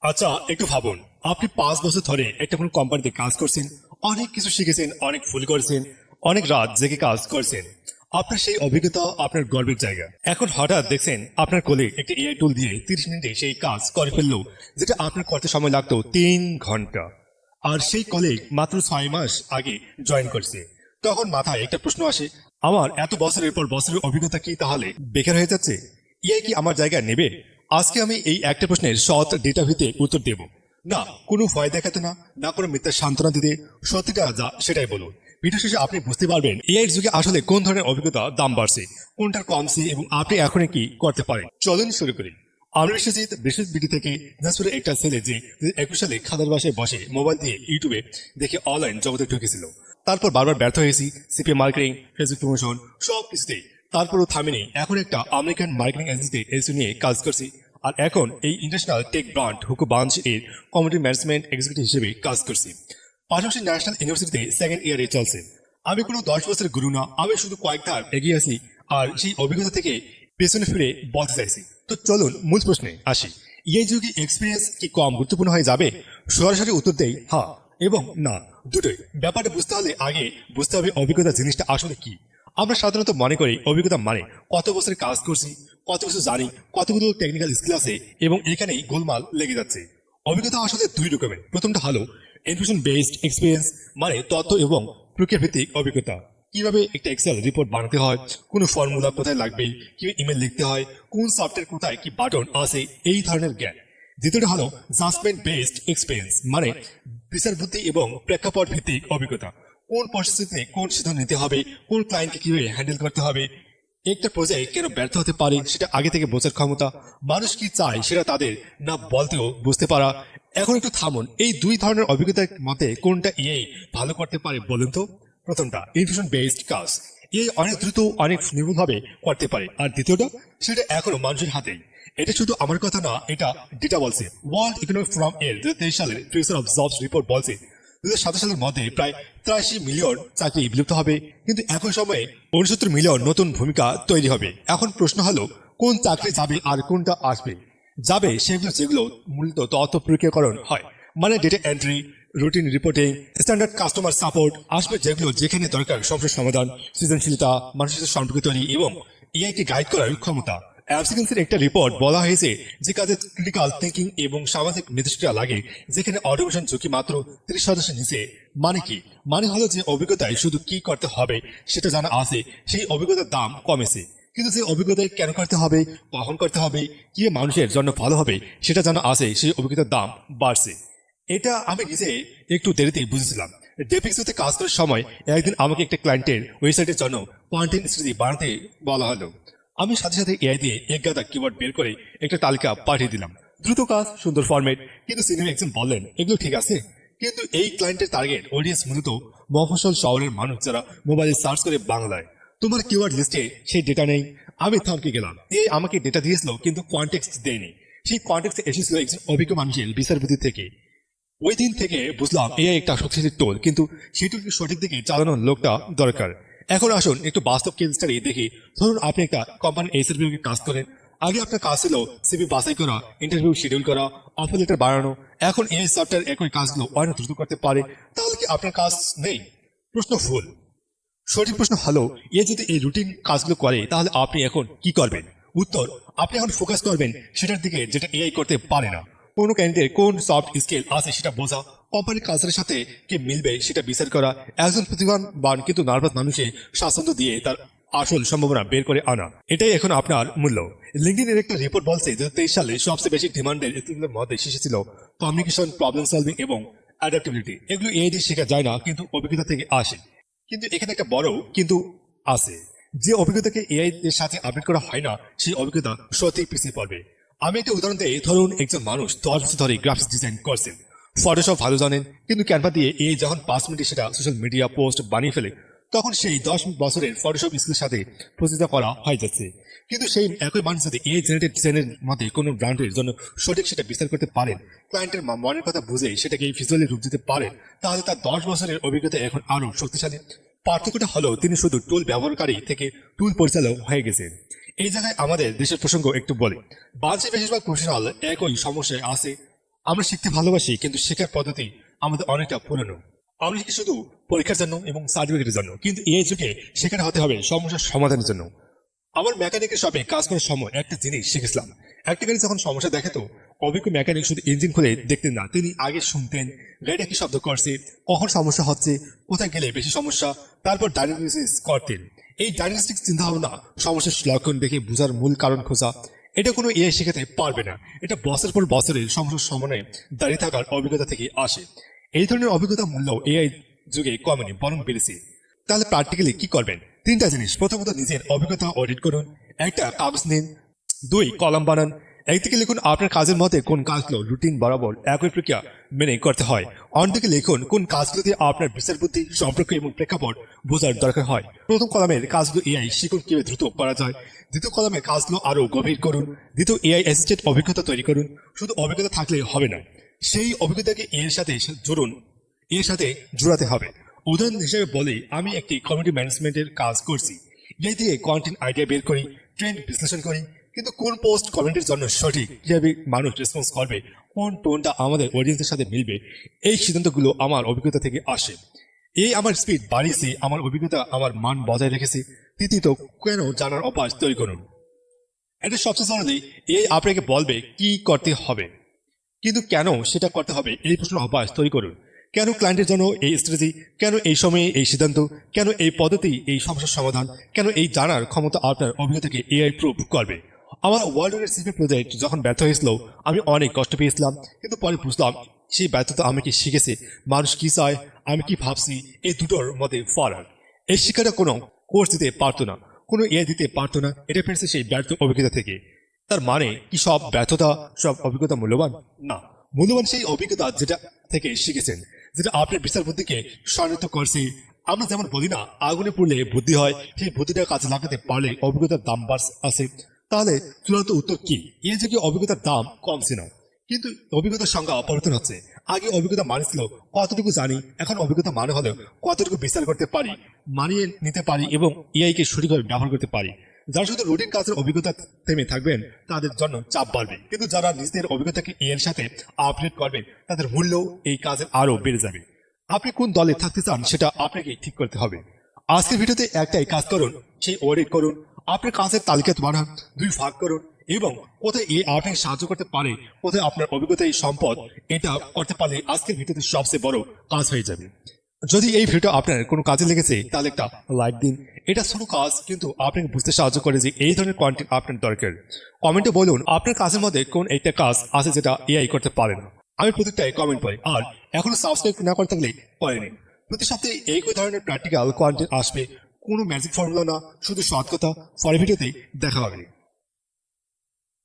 আচ্ছা, একটু ভাবুন। আপনি 5 বছর ধরে একটা কোনো কোম্পানিতে কাজ করছেন, অনেক কিছু শিখেছেন, অনেক ভুল করেছেন, অনেক রাত জেগে কাজ করছেন। আপনার সেই অভিজ্ঞতা আপনার গর্বের জায়গা। এখন হঠাৎ দেখছেন আপনার কলিগ একটা এআই টুল দিয়ে 30 মিনিটে সেই কাজ করে ফেললো, যেটা আপনার করতে সময় লাগতো 3 ঘন্টা। আর সেই কলিগ মাত্র 6 মাস আগে জয়েন করছে। তখন মাথায় একটা প্রশ্ন আসে, আমার এত বছরের পর বছরের অভিজ্ঞতা কি তাহলে বেকার হয়ে যাচ্ছে? এআই কি আমার জায়গা নেবে? আজকে আমি এই একটা প্রশ্নের সৎ ডেটা ভিত্তিক উত্তর দেব। না কোনো ভয় দেখাতে, না না কোনো মিথ্যা সান্ত্বনা দিতে, সত্যিটা যা সেটাই বলুন। ভিডিও শেষে আপনি বুঝতে পারবেন এআই এর যুগে আসলে কোন ধরনের অভিজ্ঞতা দাম বাড়ছে, কোনটার কমছে এবং আপনি এখন কি করতে পারেন। চলুন শুরু করি। আমি বিশ্বজিৎ, বিশেষ বিডি থেকে। দিনাজপুরের একটা ছেলে যে 2021 সালে খাদার বাসায় বসে মোবাইল দিয়ে ইউটিউবে দেখে অনলাইন জগতে ঢুকেছিল। তারপর বারবার ব্যর্থ হয়েছি, সিপি মার্কেটিং, ফেসবুক প্রমোশন সব কিছুতেই। তারপরও থামিনি। এখন একটা আমেরিকান মার্কেটিং এজেন্সিতে এসিও নিয়ে কাজ করছি। আর এখন এই ইন্টারন্যাশনাল টেক ব্র্যান্ড হুকো বাঞ্চ এর কমিউনিটি ম্যানেজমেন্ট এক্সিকিউটিভ হিসেবে কাজ করছি। পাশাপাশি ন্যাশনাল ইউনিভার্সিটিতে সেকেন্ড ইয়ারে চলছে। আমি কোনো 10 বছরের গুরু না, আমি শুধু কয়েক ধাপ এগিয়ে আছি। আর সেই অভিজ্ঞতা থেকে পেছনে ফিরে বলতে চাইছি। তো চলুন মূল প্রশ্নে আসি। এই যুগে এক্সপিরিয়েন্স কি কম গুরুত্বপূর্ণ হয়ে যাবে? সরাসরি উত্তর দেই হ্যাঁ এবং না, দুটোই। ব্যাপারটা বুঝতে হলে আগে বুঝতে হবে অভিজ্ঞতা জিনিসটা আসলে কি। আমরা সাধারণত মনে করি অভিজ্ঞতা মানে কত বছরের কাজ করছি, কত কিছু জানি, কতগুলো টেকনিক্যাল স্কিল আছে এবং এখানেই গোলমাল লেগে যাচ্ছে। অভিজ্ঞতা আসলে দুই রকমের। প্রথমটা হলো ইনফরমেশন বেসড এক্সপিরিয়েন্স, মানে তথ্য এবং প্রক্রিয়া ভিত্তিক অভিজ্ঞতা। কিভাবে একটা এক্সেল রিপোর্ট বানাতে হয়, কোন ফর্মুলা কোথায় লাগবে, কিভাবে ইমেল লিখতে হয়, কোন সফটওয়্যার কোথায় কি বাটন আছে, এই ধরনের জ্ঞান। দ্বিতীয়টা হলো জাজমেন্ট বেসড এক্সপিরিয়েন্স, মানে বিচার বুদ্ধি এবং প্রেক্ষাপট ভিত্তিক অভিজ্ঞতা। কোন পরিস্থিতিতে কোন সিদ্ধান্ত নিতে হবে, কোন ক্লায়েন্টকে কিভাবে হ্যান্ডেল করতে হবে, একটা প্রজেক্ট কেন ব্যর্থ হতে পারে সেটা আগে থেকে বোঝার ক্ষমতা, মানুষ কি চায় সেটা তাদের না বলতেও বুঝতে পারা। এখন একটু থামুন, এই দুই ধরনের অভিজ্ঞতার মতে কোনটা এআই ভালো করতে পারে বলুন তো? প্রথমটা ইনফরমেশন বেসড কাজ, এআই অনেক দ্রুত অনেক নির্ভুলভাবে করতে পারে। আর দ্বিতীয়টা, সেটা এখনো মানুষের হাতেই। এটা শুধু আমার কথা না, এটা ডেটা বলছে। ওয়ার্ল্ড ইকোনমিক ফোরাম এর 2023 সালের ফিউচার অফ জবস রিপোর্ট বলছে 2027 সালের মধ্যে প্রায় 83 মিলিয়ন চাকরি বিলুপ্ত হবে, কিন্তু একই সময়ে 69 মিলিয়ন নতুন ভূমিকা তৈরি হবে। এখন প্রশ্ন হলো কোন চাকরি যাবে আর কোনটা আসবে? যাবে সেগুলো যেগুলো মূলত তথ্য প্রক্রিয়াকরণ হয়, মানে data entry, routine reporting, standard customer support. আসবে যেগুলো যেখানে দরকার সমস্যার সমাধান, সৃজনশীলতা, মানুষের সাথে সম্পর্ক তৈরি এবং এআইকে গাইড করার ক্ষমতা। অ্যাপসিকেন্সের একটা রিপোর্ট বলা হয়েছে যে কাজে ক্রিটিক্যাল থিঙ্কিং এবং সামাজিক মিথস্ক্রিয়া লাগে, যেখানে অটোমেশন ঝুঁকি মাত্র 30% নিচে। মানে কি? মানে হলো যে অভিজ্ঞতায় শুধু কি করতে হবে সেটা জানা আছে, সেই অভিজ্ঞতার দাম কমেছে। কিন্তু যে অভিজ্ঞতায় কেন করতে হবে, কখন করতে হবে, কি মানুষের জন্য ভালো হবে সেটা জানা আছে, সেই অভিজ্ঞতার দাম বাড়ছে। এটা আমি নিজে একটু দেরিতে বুঝেছিলাম। ডেপিক্সতে কাজ করার সময় একদিন আমাকে একটা ক্লায়েন্টের ওয়েবসাইটের জন্য কন্টেন্ট স্ট্র্যাটেজি বানাতে বলা হলো। আমি সাথে সাথে এআই দিয়ে এক গাদা কিওয়ার্ড বের করে একটা তালিকা পাঠিয়ে দিলাম। দ্রুত কাজ, সুন্দর ফরম্যাট। কিন্তু সিনিয়র একজন বললেন এগুলো ঠিক আছে, কিন্তু এই ক্লায়েন্টের টার্গেট অডিয়েন্স মূলত মফস্বল শহরের মানুষ যারা মোবাইলে সার্চ করে বাংলায়। তোমার কিওয়ার্ড লিস্টে সেই ডেটা নেই। আমি থমকে গেলাম। এই আমাকে ডেটা দিয়েছিল কিন্তু কনটেক্সট দেয়নি। সেই কনটেক্সট এসেছিল একজন অভিজ্ঞ মানুষের বিচার বুদ্ধি থেকে। ওই দিন থেকে বুঝলাম এআই একটা শক্তিশালী টোল, কিন্তু সেটুকু সঠিক দিকে চালানোর লোকটা দরকার। এখন আসুন একটু বাস্তব কেস স্টাডি দেখি। ধরুন আপনি একটা কোম্পানির এইচআর বিভাগে কাজ করেন। আগে আপনার কাজ ছিল সিভি বাছাই করা, ইন্টারভিউ শিডিউল করা, অফার লেটার বানানো। এখন এআই সফটওয়্যার একই কাজগুলো অনেক দ্রুত করতে পারে। তাহলে কি আপনার কাজ নেই? প্রশ্ন ভুল। সঠিক প্রশ্ন হলো, এ যদি এই রুটিন কাজগুলো করে তাহলে আপনি এখন কি করবেন? উত্তর, আপনি এখন ফোকাস করবেন সেটার দিকে যেটা এআই করতে পারে না। কোন ক্যান্ডিডেট কোন সফট স্কিল আছে সেটা বোঝা, কোম্পানির কালচারের সাথে কি মিলবে সেটা বিচার করা, একজন প্রতিভাবান কিন্তু নার্ভাস মানুষের স্বাচ্ছন্দ্য দিয়ে তার আসল সম্ভাবনা বের করে আনা। এটাই এখন আপনার মূল্য। লিঙ্কডিন এর একটা রিপোর্ট বলছে 2023 সালে সবচেয়ে বেশি ডিমান্ডের স্কিলের মধ্যে শীর্ষে ছিল কমিউনিকেশন, প্রবলেম সলভিং এবং অ্যাডাপ্টেবিলিটি। এগুলো এআই দিয়ে শেখা যায় না, কিন্তু অভিজ্ঞতা থেকে আসে। কিন্তু এখানে একটা বড় কিন্তু আছে, যে অভিজ্ঞতাকে এআই এর সাথে আপডেট করা হয় না সেই অভিজ্ঞতা সত্যি পিছিয়ে পড়বে। আমি একটা উদাহরণ দিই। ধরুন একজন মানুষ 10 বছর ধরে গ্রাফিক্স ডিজাইন করছেন, ফটোশপ ভালো জানেন, কিন্তু ক্যানভা দিয়ে এআই যখন 5 মিনিটে সেটা সোশ্যাল মিডিয়া পোস্ট বানিয়ে ফেলে, তখন সেই 10 বছরের ফটোশপ স্কিলের সাথে প্রতিযোগিতা করা হয়ে যাচ্ছে। কিন্তু সেই একই মানুষ যদি এআই জেনারেটেড ডিজাইনের মধ্যে কোনো ব্র্যান্ডের জন্য সঠিক সেটা বিচার করতে পারেন, ক্লায়েন্টের মনের কথা বুঝে সেটাকে ভিজুয়ালি রূপ দিতে পারেন, তাহলে তার 10 বছরের অভিজ্ঞতা এখন আরো শক্তিশালী। পার্থক্যটা হলো তিনি শুধু টুল ব্যবহারকারী থেকে টুল পরিচালক হয়ে গেছেন। এই জায়গায় আমাদের দেশের প্রসঙ্গ একটু বলি। বাংলাদেশের বেশিরভাগ প্রফেশনাল একই সমস্যায় আছে। আমরা শিখতে ভালোবাসি, কিন্তু শেখার পদ্ধতি আমাদের অনেকটা পুরনো। আমরা শিখি শুধু পরীক্ষার জন্য এবং সার্টিফিকেটের জন্য, কিন্তু এই যুগে শেখানো হতে হবে সমস্যার সমাধানের জন্য। আমার মেকানিকের শপে কাজ করার সময় একটা জিনিস শিখেছিলাম। একটা গাড়ি যখন সমস্যা দেখে, তো অভিজ্ঞ মেকানিক শুধু ইঞ্জিন খুলে দেখতেন না, তিনি আগে শুনতেন গাড়িটা কি শব্দ করছে, কখন সমস্যা হচ্ছে, কোথায় গেলে বেশি সমস্যা, তারপর ডায়াগনোসিস করতেন। এই ডায়াগনস্টিক চিন্তা ভাবনা, সমস্যার লক্ষণ দেখে বোঝার মূল কারণ খোঁজা, এটা কোনো এআই শেখাতে পারবে না। এটা বছর পর বছরের সমস্যার সমাধানে দাঁড়িয়ে থাকার অভিজ্ঞতা থেকে আসে। এই ধরনের অভিজ্ঞতা মূল্য এআই যুগে কমেনি, বরং বেড়েছে। তাহলে প্র্যাকটিক্যালি কি করবেন? তিনটা জিনিস। প্রথমত, নিজের অভিজ্ঞতা অডিট করুন। একটা কাগজ নিন। 2, কলাম বানান। একদিকে লিখুন আপনার কাজের মধ্যে কোন কাজগুলো রুটিন বরাবর একই প্রক্রিয়া মেনে করতে হয়। অন্যদিকে লিখুন কোন কাজগুলোতে আপনার বিচার বুদ্ধি, সম্পর্ক এবং প্রেক্ষাপট বোঝার দরকার হয়। প্রথম কলামের কাজগুলো এআই শিখুন কিভাবে দ্রুত করা যায়। দ্বিতীয় কলামের কাজগুলো আরো গভীর করুন। দ্বিতীয়, এআই অ্যাসিস্টেড অভিজ্ঞতা তৈরি করুন। শুধু অভিজ্ঞতা থাকলে হবে না, সেই অভিজ্ঞতাকে এর সাথে জুড়ুন, এর সাথে জোড়াতে হবে। উদাহরণ হিসেবে বলি, আমি একটি কমিউনিটি ম্যানেজমেন্টের কাজ করছি। এই দিয়ে কন্টেন্ট আইডিয়া বের করি, ট্রেন্ড বিশ্লেষণ করি, কিন্তু কোন পোস্ট কমেন্টের জন্য সঠিক, কিভাবে মানুষ রেসপন্স করবে, কোন টোনটা আমাদের অডিয়েন্সের সাথে মিলবে, এই সিদ্ধান্তগুলো আমার অভিজ্ঞতা থেকে আসে। এই আমার স্পিড বাড়িয়েছে, আমার অভিজ্ঞতা আমার মান বজায় রেখেছে। তৃতীয়ত, কেন জানার অভ্যাস তৈরি করুন। এটা সবচেয়ে জরুরি। এই আপনাকে বলবে কি করতে হবে, কিন্তু কেন সেটা করতে হবে, এই প্রশ্নের অভ্যাস তৈরি করুন। কেন ক্লায়েন্টের জন্য এই স্ট্র্যাটেজি, কেন এই সময়ে এই সিদ্ধান্ত, কেন এই পদ্ধতি এই সমস্যার সমাধান, কেন এই জানার ক্ষমতা আপনার অভিজ্ঞতাকে এআই প্রুভ করবে। আমার ওয়ার্ল্ডের সিপি প্রজেক্ট যখন ব্যর্থ হয়েছিল, আমি অনেক কষ্ট পেয়েছিলাম, কিন্তু পরে বুঝলাম সেই ব্যর্থতা আমাকে শিখেছে মানুষ কি চায়, আমি কি ভাবছি, এই দুটোর মধ্যে ফারাক। এই শিক্ষাটা কোনো কোর্স দিতে পারতো না, কোনো এআই দিতে পারতো না। এটা পেয়েছে সেই ব্যর্থ অভিজ্ঞতা থেকে। তার মানে কি সব ব্যর্থতা, সব অভিজ্ঞতা মূল্যবান? না, মূল্যবান সেই অভিজ্ঞতা যেটা থেকে শিখেছেন, যেটা আপনার বিচার বুদ্ধিকে স্বর্ণিত করছে। আমরা যেমন বলি না, আগুনে পড়লে বুদ্ধি হয়, সেই বুদ্ধিটা কাজে লাগাতে পারলে অভিজ্ঞতার দাম আছে। তাহলে চূড়ান্ত উত্তর কি? এই যে কি অভিজ্ঞতার দাম কমছে না, কিন্তু অভিজ্ঞতার সংজ্ঞা পরিবর্তন হচ্ছে। আগে অভিজ্ঞতা মানে ছিল কতটুকু জানি, এখন অভিজ্ঞতা মানে হলো কতটুকু বিচার করতে পারি, মানিয়ে নিতে পারি এবং এআই কে সঠিকভাবে ব্যবহার করতে পারি। যারা শুধু রুটিন কাজের অভিজ্ঞতা থেমে থাকবেন, তাদের জন্য চাপ বাড়বে, কিন্তু যারা নিজেদের অভিজ্ঞতাকে এর সাথে আপডেট করবেন, তাদের মূল্য এই কাজের আরো বেড়ে যাবে। আপনি কোন দলে থাকতে চান সেটা আপনাকে ঠিক করতে হবে। আজকের ভিডিওতে একটাই কাজ করুন, সেই অডিট করুন, আপনার কাজের তালিকা বানান, 2 ভাগ করুন এবং কোথায় এই আপনাকে সাহায্য করতে পারে, কোথায় আপনার অভিজ্ঞতা এই সম্পদ, এটা করতে পারলে আজকের ভিডিওতে সবচেয়ে বড় কাজ হয়ে যাবে। যদি এই ভিডিও আপনার কোনো কাজে লেগেছে, তাহলে একটা লাইক দিন। এটা ছোট কাজ, কিন্তু আপনাকে বুঝতে সাহায্য করে যে এই ধরনের কন্টেন্ট আপনার দরকার। কমেন্টে বলুন আপনার কাজের মধ্যে কোন একটা কাজ আছে যেটা এআই করতে পারে না। আমি প্রত্যেকটাই কমেন্ট করি, আর এখনো সাবস্ক্রাইব না করে থাকলে করে নিন। প্রতি সপ্তাহে এই ধরনের প্র্যাকটিক্যাল কন্টেন্ট আসবে, কোনো ম্যাজিক ফর্মুলা না, শুধু সৎ কথা। পরের ভিডিওতে দেখা হবে।